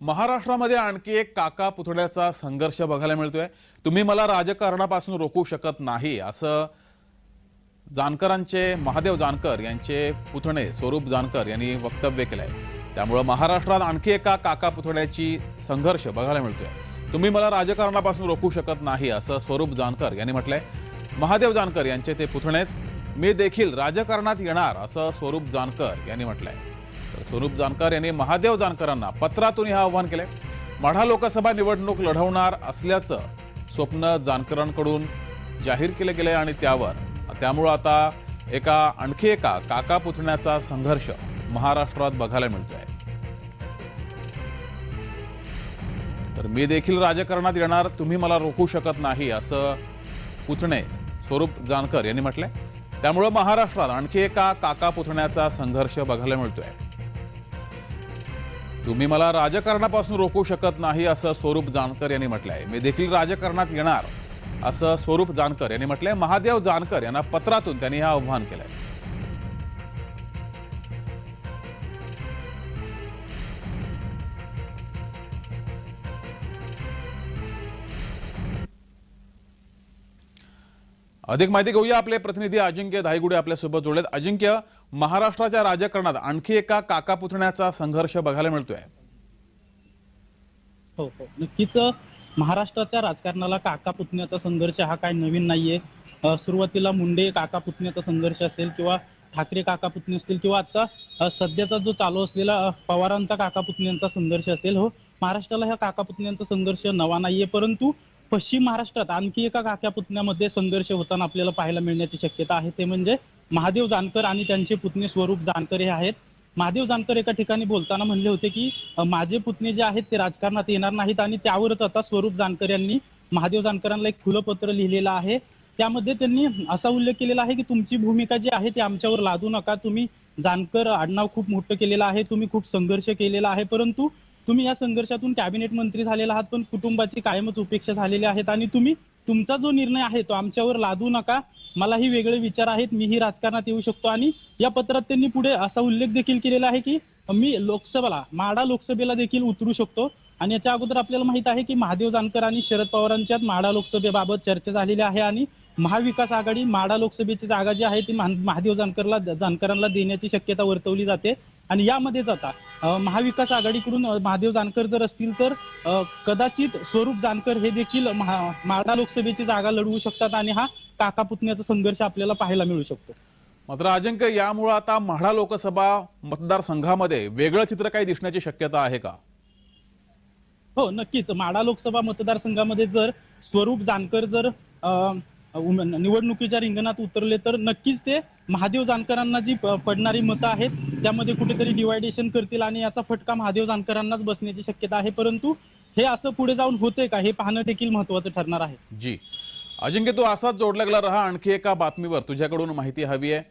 महाराष्ट्रामध्ये आणखी एक काका पुतळ्याचा संघर्ष बघायला मिळतोय। तुम्ही मला राजकारणापासून रोखू शकत नाही असं जानकरांचे महादेव जानकर यांचे पुतणे स्वरूप जानकर यांनी वक्तव्य केलंय। त्यामुळे महाराष्ट्रात आणखी एका काका पुतळ्याची संघर्ष बघायला मिळतोय। तुम्ही मला राजकारणापासून रोखू शकत नाही असं स्वरूप जानकर यांनी म्हटलंय। महादेव जानकर यांचे ते पुतणे मी देखील राजकारणात येणार असं स्वरूप जानकर यांनी म्हटलंय। स्वरूप जानकर यांनी महादेव जानकरांना पत्रातून हे आवाहन केले। माढा लोकसभा निवडणूक लढवणार असल्याचं स्वप्न जानकरांकडून जाहीर केले गेले आणि त्यामुळे आता आणखी एका काका पुतण्याचा संघर्ष महाराष्ट्रात बघायला मिळतोय। तर मी देखील राजकारणात येणार, तुम्ही मला रोखू शकत नाही असं पुतणे स्वरूप जानकर यांनी म्हटलंय। त्यामुळे महाराष्ट्रात आणखी एका काका पुतण्याचा संघर्ष बघायला मिळतोय। तुम्ही मला राजकारणापासून रोखू शकत नाही असं स्वरूप जानकर यांनी म्हटलंय। मी देखील राजकारणात येणार असं स्वरूप जानकर यांनी म्हटलंय। महादेव जानकर यांना पत्रातून त्यांनी हे आवाहन केलंय। अधिक माहिती घेऊया, आपले प्रतिनिधी अजिंक्य धायगुडे आपल्यासोबत जोडलेत। अजिंक्य, महाराष्ट्राच्या राजकारणात आणखी एका काका पुतण्याचा संघर्ष बघायला मिळतोय। हो हो नक्कीच महाराष्ट्राच्या राजकारणाला काका पुतण्याचा संघर्ष हा काय नवीन नाहीये। सुरुवातीला मुंडे काका पुतण्याचा संघर्ष असेल किंवा ठाकरे काका पुतणे असतील किंवा आता सध्याचा जो चालू असलेला पवारांचा काका पुतण्यांचा संघर्ष असेल, हो महाराष्ट्राला ह्या काका पुतण्यांचा संघर्ष नवा नाहीये। परंतु पश्चिम महाराष्ट्रात आणखी एका काका पुतण्यामध्ये संघर्ष होताना आपल्याला पाहायला मिळण्याची शक्यता आहे। ते म्हणजे महादेव जानकर आणि त्यांचे पुतणे स्वरूप जानकर हे आहेत। महादेव जानकर एका ठिकाणी बोलताना म्हणले होते की माझे पुतणे जे आहेत ते राजकारणात येणार नाहीत आणि त्यावरच आता स्वरूप जानकर यांनी महादेव जानकरांना एक खुलं पत्र लिहिलेलं आहे। त्यामध्ये त्यांनी असा उल्लेख केलेला आहे की तुमची भूमिका जी आहे ती आमच्यावर लादू नका। तुम्ही जानकर आडनाव खूप मोठं केलेलं आहे, तुम्ही खूप संघर्ष केलेला आहे, परंतु तुम्ही या संघर्षातून कॅबिनेट मंत्री झालेला आहात, पण कुटुंबाची कायमच उपेक्षा झालेली आहेत आणि तुम्ही तुमचा जो निर्णय आहे तो आमच्यावर लादू नका। मलाही वेगळे विचार आहेत, मीही राजकारणात येऊ शकतो। आणि या पत्रात त्यांनी पुढे असा उल्लेख देखील केलेला आहे की मी माढा लोकसभेला देखील उतरू शकतो। आणि याच्या अगोदर आपल्याला माहित आहे की महादेव जानकर आणि शरद पवारांच्यात माढा लोकसभेबाबत चर्चा झालेली आहे आणि महाविकास आघाडी माढा लोकसभेची जागा जी आहे ती महादेव जानकरांना देण्याची शक्यता वर्तवली जाते। आणि यामध्येच आता महाविकास आघाडीकडून महादेव जानकर जर असतील तर कदाचित स्वरूप जानकर हे देखील माढा लोकसभेची जागा लढवू शकतात आणि हा काका पुतण्याचा संघर्ष आपल्याला पाहायला मिळू शकतो। मात्र अजिंक्य, यामुळे आता माढा लोकसभा मतदारसंघामध्ये वेगळं चित्र काही दिसण्याची शक्यता आहे का? हो नक्कीच, माढा लोकसभा मतदारसंघामध्ये जर स्वरूप जानकर जर निवडणुकीच्या रिंगणात उतरले तर नक्कीच ते महादेव जानकरांना जी पडणारी मतं आहेत त्यामध्ये कुठेतरी डिवायडेशन करतील आणि याचा फटका महादेव जानकरांनाच बसण्याची शक्यता आहे। परंतु हे असं पुढे जाऊन होते का हे पाहणं देखील महत्त्वाचं ठरणार आहे। जी अजिंक्य, तू असाच जोडला गेला रहा। आणखी एका बातमीवर तुझ्याकडून माहिती हवी आहे।